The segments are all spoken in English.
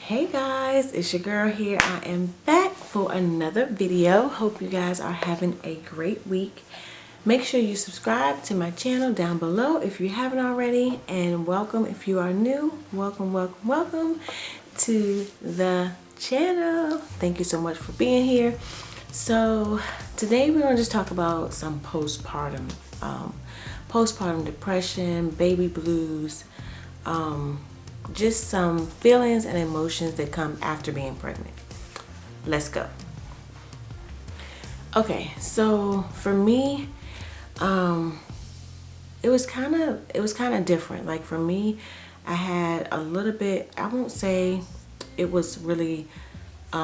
Hey guys, it's your girl here. I am back for another video. Hope you guys are having a great week. Make sure you subscribe to my channel down below if you haven't already, and welcome if you are new. Welcome to the channel. Thank you so much for being here. So today we're going to just talk about some postpartum depression, baby blues, just some feelings and emotions that come after being pregnant. Let's go. Okay, so for me, it was kind of different. Like for me, I had a little bit, I won't say it was really a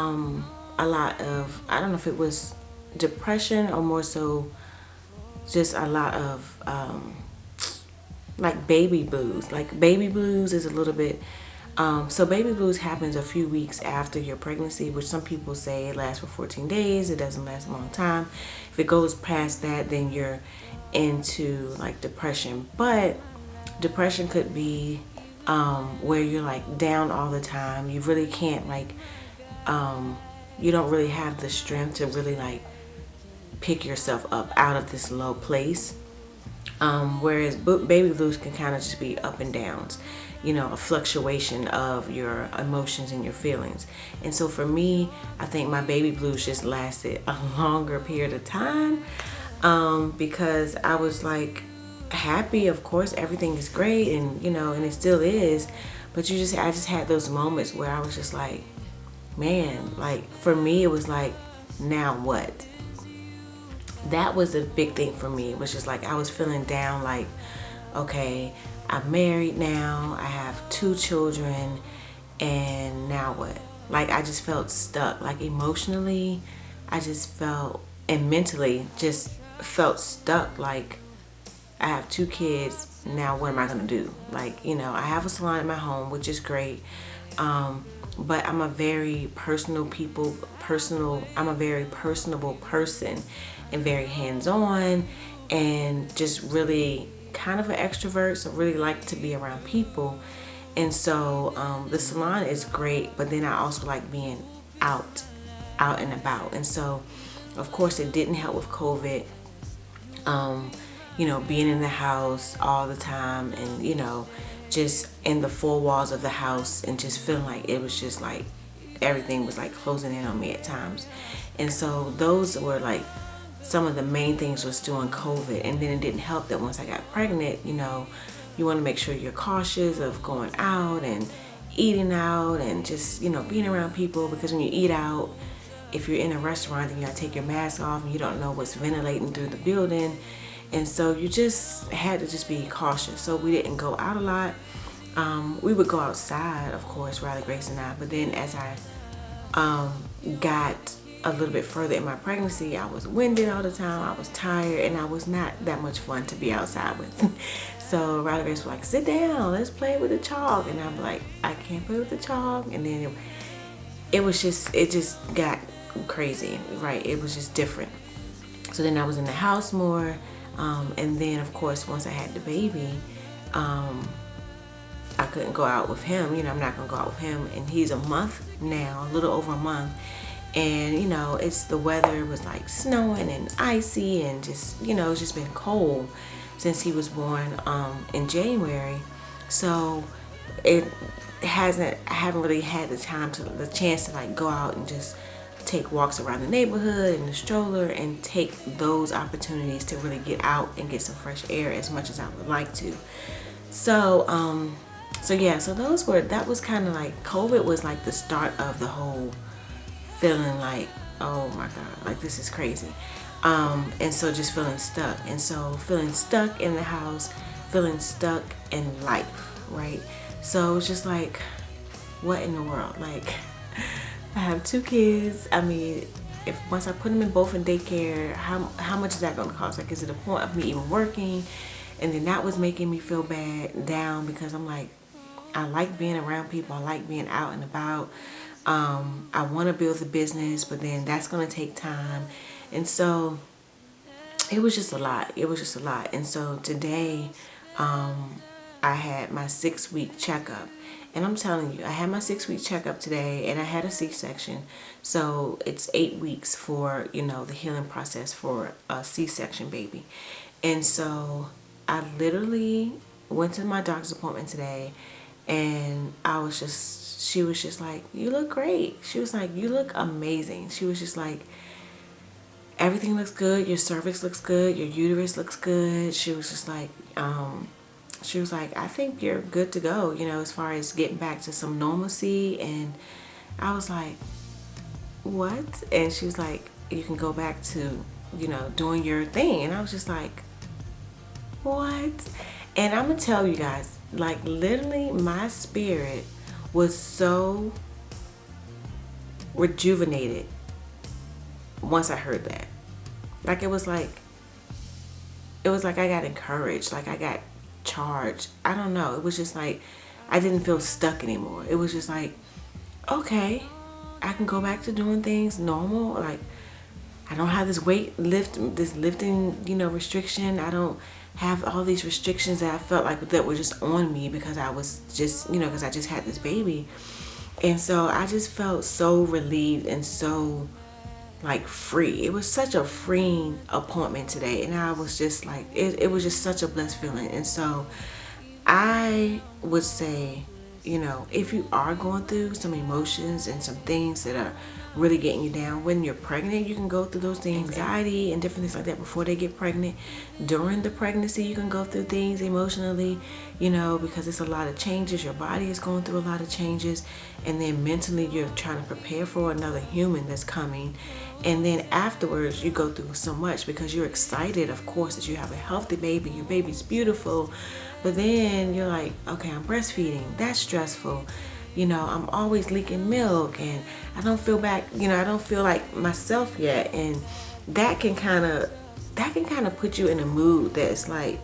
lot of, I don't know if it was depression or more so just a lot of like baby blues. Like baby blues is a little bit so baby blues happens a few weeks after your pregnancy, which some people say it lasts for 14 days. It doesn't last a long time. If it goes past that, then you're into like depression. But depression could be where you're like down all the time. You really can't like you don't really have the strength to really like pick yourself up out of this low place. Whereas baby blues can kind of just be up and downs, you know, a fluctuation of your emotions and your feelings. And so for me, I think my baby blues just lasted a longer period of time because I was like happy, of course, everything is great, and you know, and it still is, but I just had those moments where I was just like, man, like for me it was like, now what? That was a big thing for me. It was just like I was feeling down, like, okay, I'm married now, I have 2 children, and now what? Like I just felt stuck. Like emotionally, I just felt, and mentally just felt stuck. Like I have 2 kids, now what am I gonna do? Like, you know, I have a salon at my home, which is great, but I'm a very personable person and very hands-on and just really kind of an extrovert, so really like to be around people. And so the salon is great, but then I also like being out and about. And so of course it didn't help with COVID, you know, being in the house all the time, and you know, just in the 4 walls of the house, and just feeling like it was just like everything was like closing in on me at times. And so those were like some of the main things was during COVID. And then it didn't help that once I got pregnant, you know, you want to make sure you're cautious of going out and eating out and just, you know, being around people, because when you eat out, if you're in a restaurant, then you gotta take your mask off and you don't know what's ventilating through the building. And so you just had to just be cautious. So we didn't go out a lot. We would go outside, of course, Riley, Grace and I, but then as I got a little bit further in my pregnancy, I was winded all the time, I was tired, and I was not that much fun to be outside with. So Riley Grace was like, sit down, let's play with the chalk. And I'm like, I can't play with the chalk. And then it just got crazy, right? It was just different. So then I was in the house more, and then of course once I had the baby, I couldn't go out with him. You know, I'm not gonna go out with him, and he's a month now, a little over a month. And you know, the weather was like snowing and icy, and just, you know, it's just been cold since he was born in January. So I haven't really had the chance to like go out and just take walks around the neighborhood in the stroller and take those opportunities to really get out and get some fresh air as much as I would like to. So yeah, so that was kind of like, COVID was like the start of the whole feeling like, oh my God, like this is crazy. And so just feeling stuck. And so feeling stuck in the house, feeling stuck in life, right? So it's just like, what in the world? Like, I have 2 kids. I mean, if once I put them in both in daycare, how much is that going to cost? Like, is it a point of me even working? And then that was making me feel down, because I'm like, I like being around people. I like being out and about. I want to build the business, but then that's going to take time. And so it was just a lot. And so today, I had my 6-week checkup. And I'm telling you, I had my 6-week checkup today, and I had a C-section. So it's 8 weeks for, the healing process for a C-section baby. And so I literally went to my doctor's appointment today, and she was just like, you look great. She was like, you look amazing. She was just like, everything looks good. Your cervix looks good. Your uterus looks good. She was just like, I think you're good to go, as far as getting back to some normalcy. And I was like, what? And she was like, you can go back to, doing your thing. And I was just like, what? And I'm gonna tell you guys, like, literally my spirit was so rejuvenated once I heard that. Like, it was like I got encouraged, like I got charged. I don't know. It was just like I didn't feel stuck anymore. It was just like, okay, I can go back to doing things normal. Like, I don't have this lifting, restriction. I don't have all these restrictions that I felt like that were just on me because I was just, because I just had this baby. And so I just felt so relieved and so like free. It was such a freeing appointment today, and I was just like, it was just such a blessed feeling. And so I would say, if you are going through some emotions and some things that are really getting you down, when you're pregnant, you can go through those things, anxiety and different things like that before they get pregnant. During the pregnancy, you can go through things emotionally, because it's a lot of changes. Your body is going through a lot of changes, and then mentally you're trying to prepare for another human that's coming. And then afterwards, you go through so much because you're excited, of course, that you have a healthy baby. Your baby's beautiful. But then you're like, okay, I'm breastfeeding. That's stressful. I'm always leaking milk, and I don't feel I don't feel like myself yet. And that can kind of put you in a mood that's like,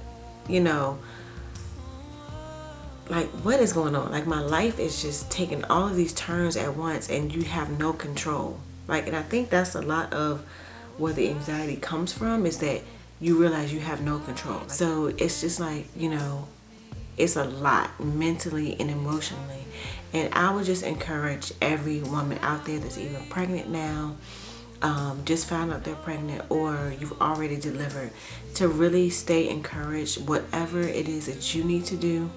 like, what is going on? Like, my life is just taking all of these turns at once, and you have no control. Like, and I think that's a lot of where the anxiety comes from, is that you realize you have no control. So it's just like, it's a lot mentally and emotionally. And I would just encourage every woman out there that's even pregnant now, just found out they're pregnant, or you've already delivered, to really stay encouraged. Whatever it is that you need to do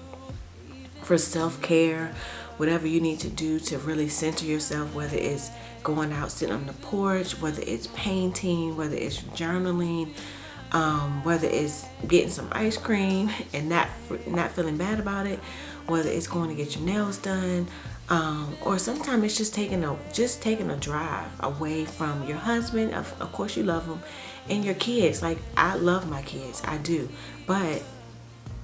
for self-care, whatever you need to do to really center yourself, whether it's going out, sitting on the porch, whether it's painting, whether it's journaling, whether it's getting some ice cream and not feeling bad about it, whether it's going to get your nails done, or sometimes it's just taking a drive away from your husband. Of course you love him, and your kids. Like, I love my kids, I do, but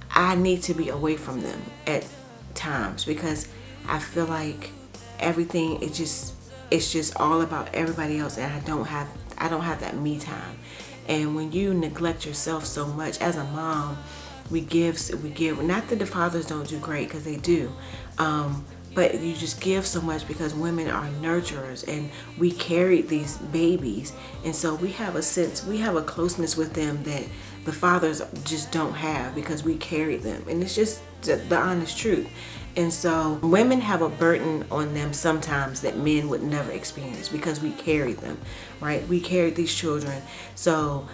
I need to be away from them at times, because I feel like everything, it's just all about everybody else, and I don't have that me time. And when you neglect yourself so much as a mom, we give. Not that the fathers don't do great, because they do, but you just give so much, because women are nurturers, and we carry these babies, and so we have a closeness with them that the fathers just don't have, because we carry them. And it's just the honest truth. And so women have a burden on them sometimes that men would never experience, because we carry them, right? We carry these children, so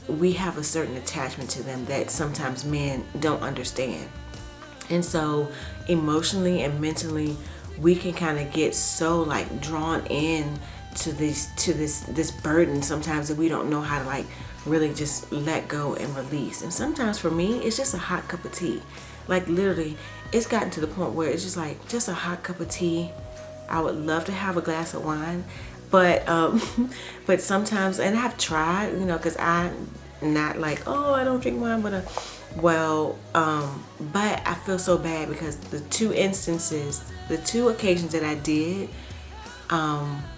we have a certain attachment to them that sometimes men don't understand. And so emotionally and mentally, we can kind of get so like drawn in to this burden sometimes, that we don't know how to like really just let go and release. And sometimes for me, it's just a hot cup of tea. Like, literally, it's gotten to the point where it's just like, just a hot cup of tea. I would love to have a glass of wine, but but sometimes, and I've tried, because I'm not like, oh, I don't drink wine, but but I feel so bad, because the two occasions that I did,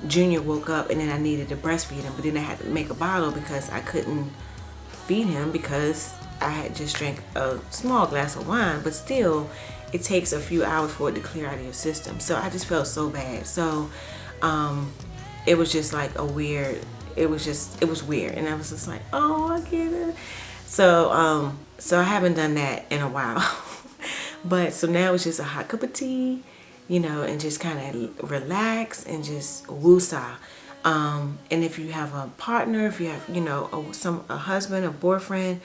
Junior woke up, and then I needed to breastfeed him, but then I had to make a bottle because I couldn't feed him because I had just drank a small glass of wine. But still, it takes a few hours for it to clear out of your system. So I just felt so bad. So it was just like it was weird, and I was just like, oh, I get it. So I haven't done that in a while. But so now it's just a hot cup of tea, and just kind of relax and just woosah. And if you have a partner, if you have, a husband, a boyfriend,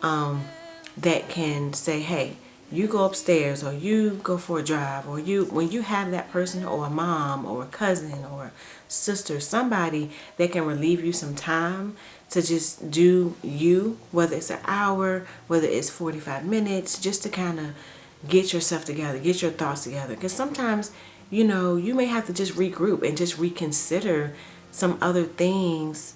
that can say, hey, you go upstairs, or you go for a drive, or when you have that person, or a mom or a cousin or a sister, somebody that can relieve you some time to just do you, whether it's an hour, whether it's 45 minutes, just to kind of get yourself together, get your thoughts together. Because sometimes, you may have to just regroup and just reconsider some other things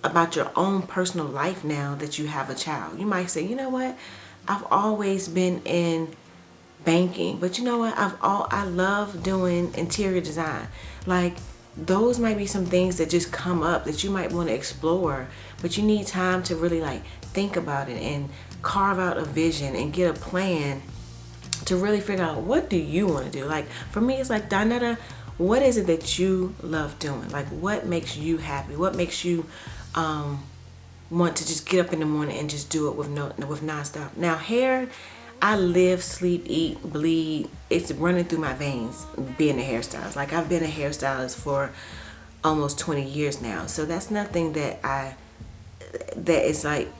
about your own personal life now that you have a child. You might say, you know what, I've always been in banking, but you know what, I love doing interior design. Like, those might be some things that just come up that you might want to explore, but you need time to really like think about it and carve out a vision and get a plan to really figure out, what do you want to do? Like, for me, it's like, Donetta, what is it that you love doing? Like, what makes you happy? What makes you want to just get up in the morning and just do it with nonstop? Now, hair, I live, sleep, eat, bleed. It's running through my veins being a hairstylist. Like, I've been a hairstylist for almost 20 years now. So that's nothing that is like,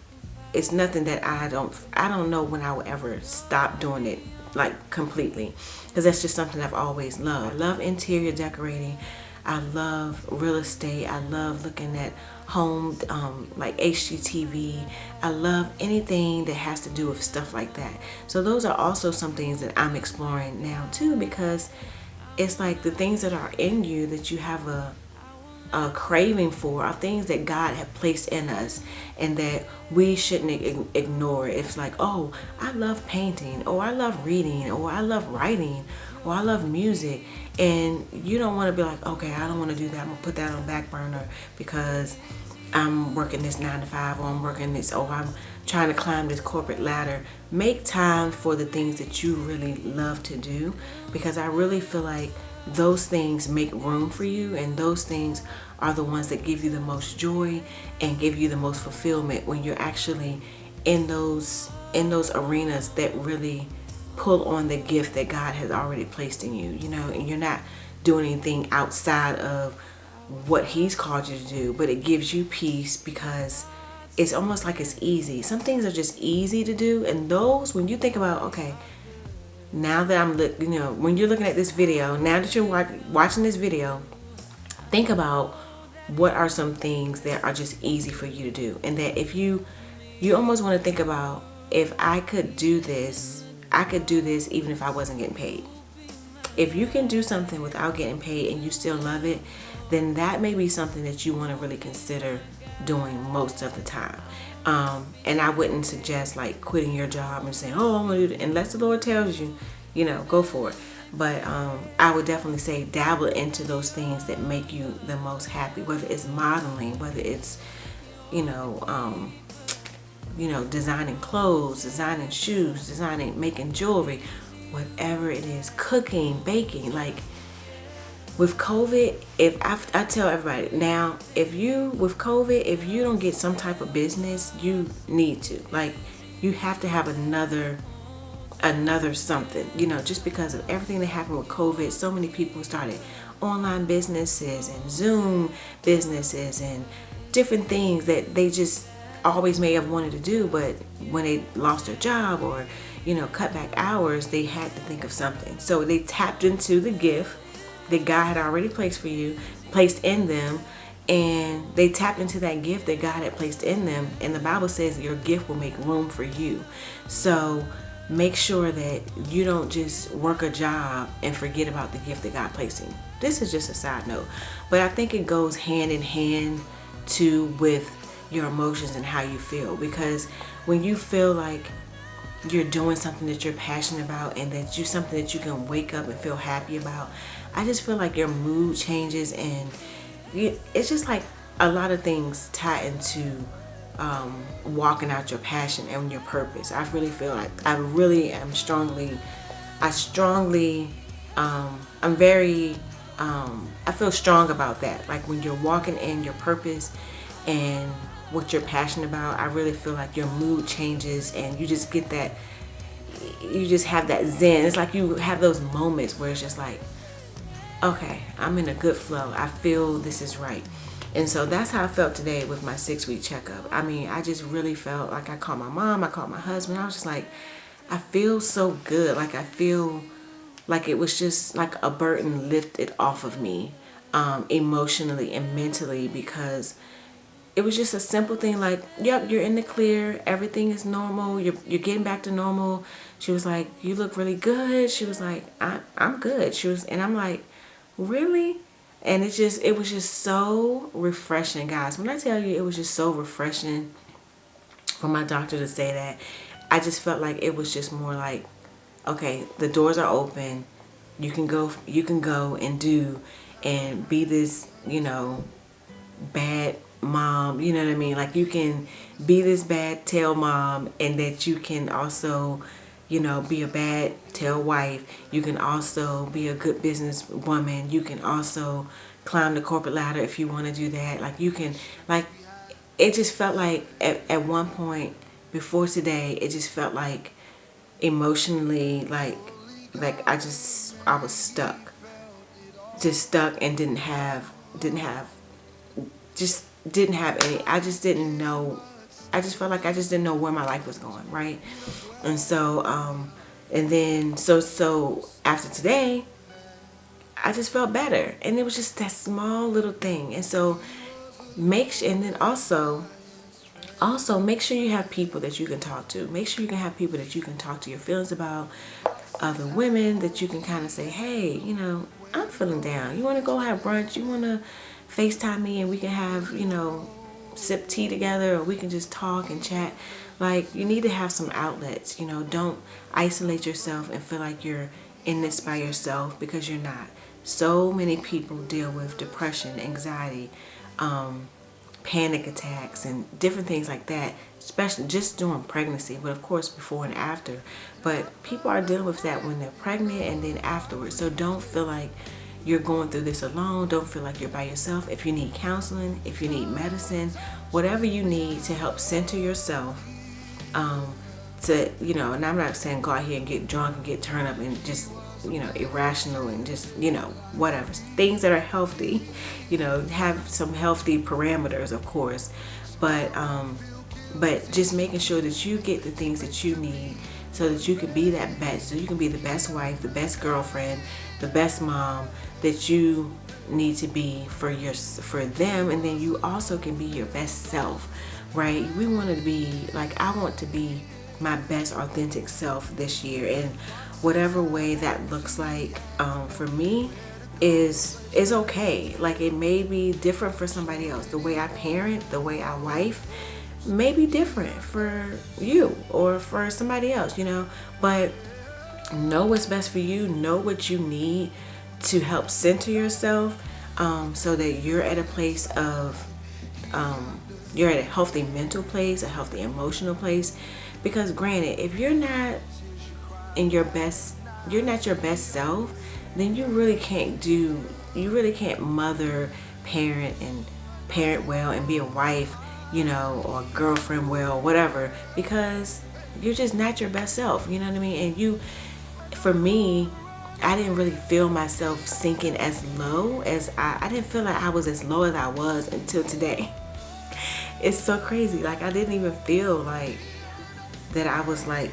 it's nothing that I don't know when I will ever stop doing it, like, completely, because that's just something I've always loved. I love interior decorating. I love real estate. I love looking at home, like HGTV. I love anything that has to do with stuff like that. So those are also some things that I'm exploring now too, because it's like the things that are in you that you have a craving for are things that God had placed in us, and that we shouldn't ignore. It's like, oh, I love painting, or I love reading, or I love writing, or I love music, and you don't want to be like, okay, I don't want to do that, I'm gonna put that on back burner because I'm working this 9 to 5, or I'm working this, or I'm trying to climb this corporate ladder. Make time for the things that you really love to do, because I really feel like those things make room for you, and those things are the ones that give you the most joy and give you the most fulfillment when you're actually in those arenas that really pull on the gift that God has already placed in you, and you're not doing anything outside of what He's called you to do, but it gives you peace because it's almost like it's easy. Some things are just easy to do, and those, when you think about, okay, now that I'm, when you're looking at this video, now that you're watching this video, think about what are some things that are just easy for you to do. And that if you almost want to think about, if I could do this, I could do this even if I wasn't getting paid. If you can do something without getting paid and you still love it, then that may be something that you want to really consider doing most of the time. And I wouldn't suggest like quitting your job and saying, oh, I'm gonna do it, unless the Lord tells you, go for it. But I would definitely say dabble into those things that make you the most happy, whether it's modeling, whether it's, designing clothes, designing shoes, making jewelry, whatever it is, cooking, baking. Like, with COVID, if I tell everybody now, if you don't get some type of business, you need to, like, you have to have another something, just because of everything that happened with COVID. So many people started online businesses and Zoom businesses and different things that they just always may have wanted to do, but when they lost their job or, cut back hours, they had to think of something. So they tapped into the gift that God had already placed in them, and they tapped into that gift that God had placed in them. And the Bible says your gift will make room for you. So make sure that you don't just work a job and forget about the gift that God placed in you. This is just a side note, but I think it goes hand in hand with your emotions and how you feel, because when you feel like you're doing something that you're passionate about and that something that you can wake up and feel happy about, I just feel like your mood changes, and it's just like a lot of things tie into walking out your passion and your purpose. I really feel like I'm very, I feel strong about that. Like, when you're walking in your purpose and what you're passionate about, I really feel like your mood changes and you just get that, you just have that zen. It's like you have those moments where it's just like, okay, I'm in a good flow. I feel this is right. And so that's how I felt today with my 6-week checkup. I mean, I just really felt like I called my mom, I called my husband. I was just like, I feel so good. Like I feel like it was just like a burden lifted off of me, emotionally and mentally, because it was just a simple thing like, yep, you're in the clear. Everything is normal. You're getting back to normal. She was like, you look really good. She was like, I'm good. She was, and I'm like, really? And it was just so refreshing, guys. When I tell you, it was just so refreshing for my doctor to say that. I just felt like it was just more like, okay, the doors are open. You can go and do and be this, bad mom, you know what I mean? Like you can be this bad tail mom, and that you can also, be a bad tail wife. You can also be a good business woman. You can also climb the corporate ladder if you want to do that. Like you can, like, it just felt like at one point before today, it just felt like emotionally, like I was stuck, and didn't have any. I just didn't know. I just felt like I just didn't know where my life was going, right? And so, and then so after today, I just felt better, and it was just that small little thing. And so and then also make sure you have people that you can talk to. Make sure you can have people that you can talk to your feelings about, other women that you can kind of say, hey, I'm feeling down. You want to go have brunch? You want to FaceTime me and we can have, sip tea together, or we can just talk and chat. Like, you need to have some outlets. Don't isolate yourself and feel like you're in this by yourself, because you're not. So many people deal with depression, anxiety, panic attacks, and different things like that, especially just during pregnancy, but of course before and after. But people are dealing with that when they're pregnant and then afterwards. So don't feel like you're going through this alone. Don't feel like you're by yourself. If you need counseling, if you need medicine, whatever you need to help center yourself, and I'm not saying go out here and get drunk and get turned up and just, irrational and just, whatever. Things that are healthy, have some healthy parameters, of course. But just making sure that you get the things that you need so that you can be that best, so you can be the best wife, the best girlfriend, the best mom that you need to be for them, and then you also can be your best self, right? We want to be like, I want to be my best authentic self this year, and whatever way that looks like for me is okay. Like, it may be different for somebody else. The way I parent, the way I wife may be different for you or for somebody else, but know what's best for you. Know what you need to help center yourself, so that you're at a place of you're at a healthy mental place, a healthy emotional place. Because granted, if you're not your best self, then you really can't mother, parent, and parent well, and be a wife, or a girlfriend well, whatever, because you're just not your best self, you know what I mean? And for me, I didn't really feel myself sinking as low as I didn't feel like I was as low as I was until today. It's so crazy. Like, I didn't even feel like that I was like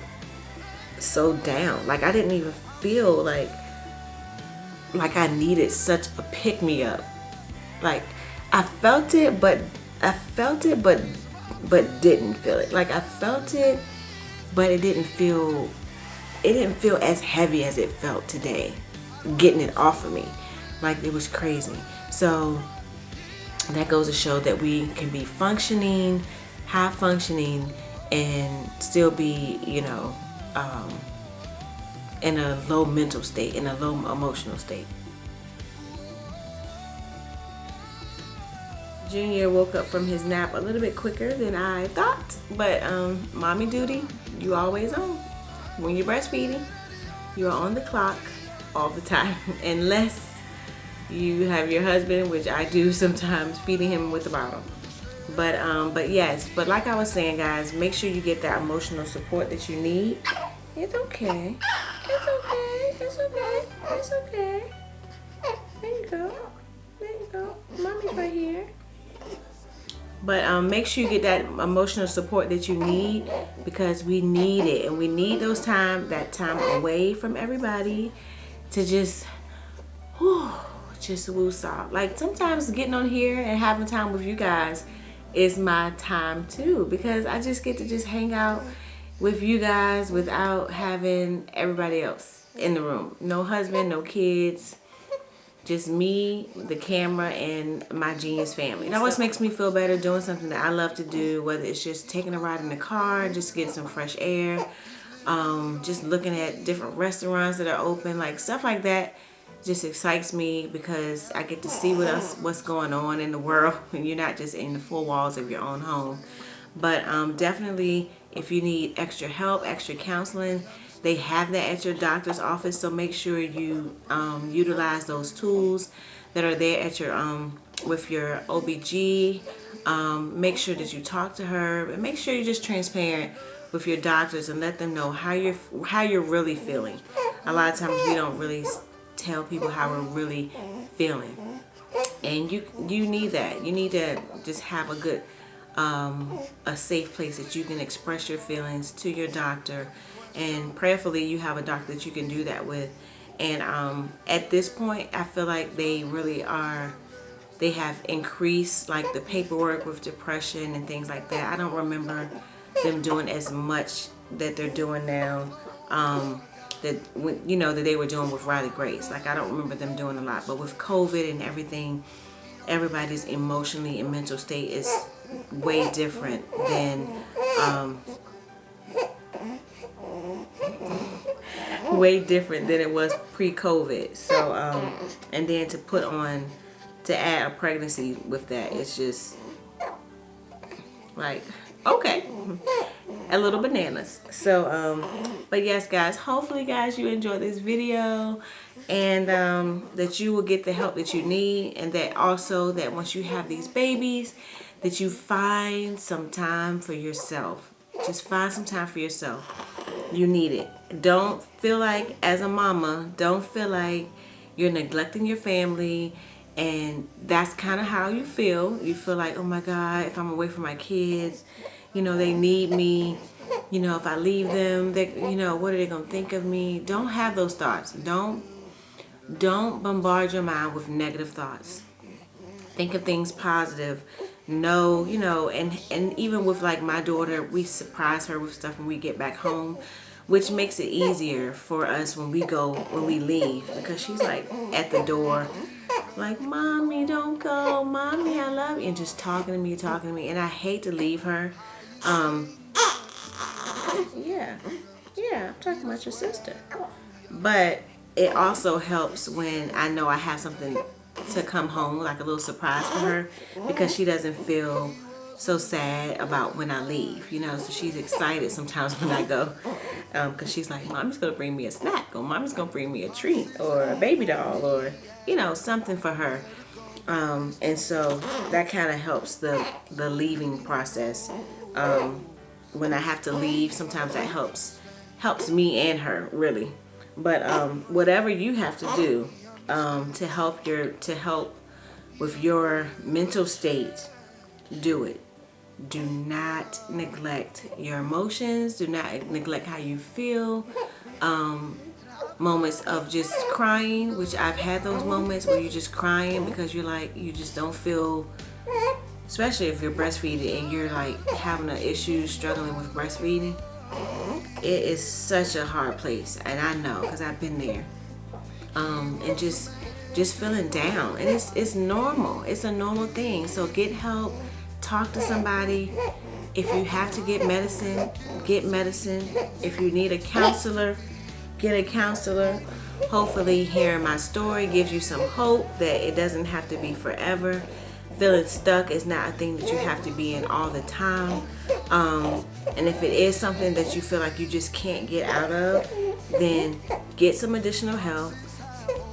so down. Like, I didn't even feel like I needed such a pick me up. Like, I felt it, but didn't feel it. Like, I felt it, but it didn't feel as heavy as it felt today, getting it off of me. Like, it was crazy. So that goes to show that we can be functioning, high functioning, and still be, in a low mental state, in a low emotional state. Junior woke up from his nap a little bit quicker than I thought, but mommy duty, you always on. When you're breastfeeding, you're on the clock all the time, unless you have your husband, which I do sometimes, feeding him with the bottle. But yes, but like I was saying, guys, make sure you get that emotional support that you need. It's okay. It's okay. It's okay. It's okay. There you go. There you go. Mommy's right here. But make sure you get that emotional support that you need, because we need it, and we need that time away from everybody to just woosah. Like sometimes getting on here and having time with you guys is my time too, because I just get to just hang out with you guys without having everybody else in the room. No husband, no kids. Just me, the camera, and my genius family. It always makes me feel better doing something that I love to do, whether it's just taking a ride in the car, just getting some fresh air, just looking at different restaurants that are open, like stuff like that just excites me, because I get to see what's going on in the world, and you're not just in the four walls of your own home. But definitely, if you need extra help, extra counseling, they have that at your doctor's office, so make sure you utilize those tools that are there at your with your OBG. Make sure that you talk to her, and make sure you're just transparent with your doctors and let them know how you're really feeling. A lot of times we don't really tell people how we're really feeling, and you need that. You need to just have a good a safe place that you can express your feelings to your doctor. And prayerfully, you have a doctor that you can do that with. And at this point, I feel like they have increased like the paperwork with depression and things like that. I don't remember them doing as much that they're doing now, that they were doing with Riley Grace. Like, I don't remember them doing a lot. But with COVID and everything, everybody's emotionally and mental state is way different than it was pre-COVID. So and then to add a pregnancy with that, it's just like, okay, a little bananas. So but yes, guys, hopefully guys you enjoyed this video, and that you will get the help that you need, and that also that once you have these babies, that you find some time for yourself. Just find some time for yourself. You need it. Don't feel like, as a mama, don't feel like you're neglecting your family, and that's kind of how you feel. You feel like, oh my God, if I'm away from my kids, they need me. If I leave them, they, what are they gonna think of me? Don't have those thoughts. Don't bombard your mind with negative thoughts. Think of things positive. No, and even with like my daughter, we surprise her with stuff when we get back home, which makes it easier for us when we leave, because she's like at the door, like, Mommy, don't go. Mommy, I love you. And just talking to me. And I hate to leave her. Yeah, I'm talking about your sister. But it also helps when I know I have something to come home, like a little surprise for her, because she doesn't feel so sad about when I leave, so she's excited sometimes when I go, because she's like, Mommy's gonna bring me a snack, or Mommy's gonna bring me a treat, or a baby doll, or something for her, and so that kind of helps the leaving process. When I have to leave, sometimes that helps me and her, really. But whatever you have to do to help with your mental state, do it. Do not neglect your emotions. Do not neglect how you feel. Moments of just crying, which I've had those moments where you're just crying because you just don't feel, especially if you're breastfeeding and you're like having an issue struggling with breastfeeding. It is such a hard place, and I know because I've been there. And just feeling down, and it's normal. It's a normal thing. So get help. Talk to somebody. If you have to get medicine, get medicine. If you need a counselor, get a counselor. Hopefully hearing my story gives you some hope that it doesn't have to be forever. Feeling stuck is not a thing that you have to be in all the time. And if it is something that you feel like you just can't get out of, then get some additional help,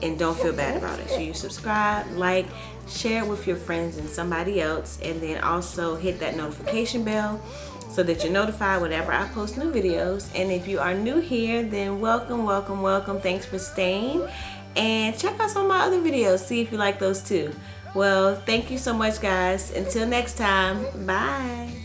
and don't feel bad about it. So you subscribe, like, share it with your friends and somebody else, and then also hit that notification bell so that you're notified whenever I post new videos. And if you are new here, then welcome, welcome, welcome. Thanks for staying. And check out some of my other videos, see if you like those too. Well, thank you so much, guys. Until next time, bye.